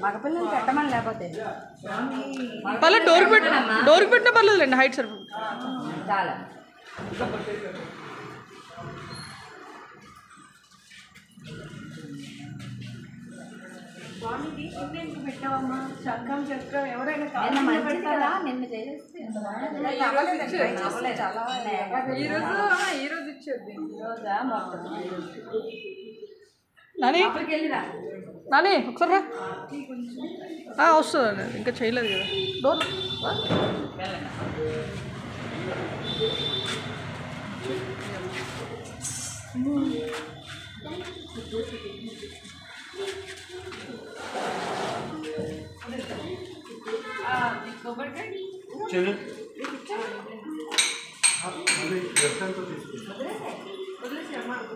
మగపిల్లలు పెట్టమని లేకపోతే పర్లేదు డోర్కి పెట్టినా పర్లేదులేండి హైట్ సరిపోతుంది చాలా పెట్టావమ్మా చక్కం చక్కం ఎవరైనా నిన్న చేస్తే ఈరోజు ఇచ్చేది నాని నాని ఒకసారి రా వస్తుందండి ఇంకా చేయలేదు కదా డోర్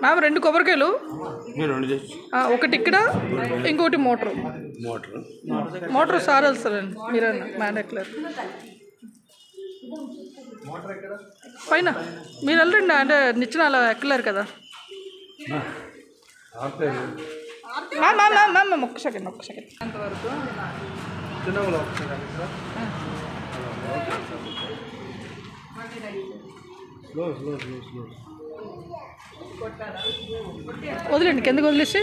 మ్యామ్ 2 కొబ్బరికాయలు ఒకటి ఇక్కడ ఇంకోటి మోటార్ సార్ వెళ్తారండి మీరన్నా మ్యాన్ ఎక్కలేరు పైన మీరు వెళ్ళండి అంటే నిచ్చిన అలా ఎక్కలేరు కదా మ్యామ్ ఒక్క సెకండ్ అంతవరకు వదిలేండి కిందకి వదిలేసి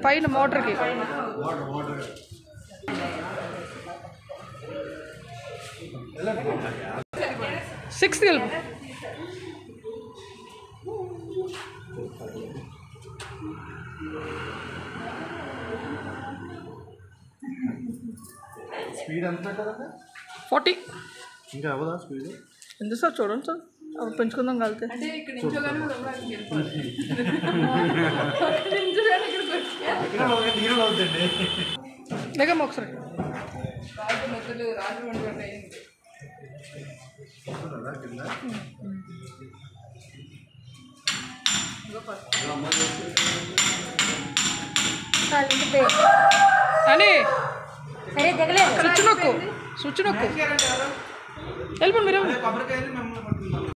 పైన మోటార్కి 6 వెళ్ళి స్పీడ్ ఎంత 40 ఇంకా అవ్వదా స్పీడ్ ఎందుకు సార్ చూడండి సార్ అవి పెంచుకుందాం కలితే అంటే ఇక్కడ నించోగానే హీరో అవుతుంది లేకమ్మ ఒకసారి రాజు మొదలు రాజు వంటి అయింది అని సరే దిగలేదు స్విచ్ నొక్కు వెళ్ళిపోండి మీరు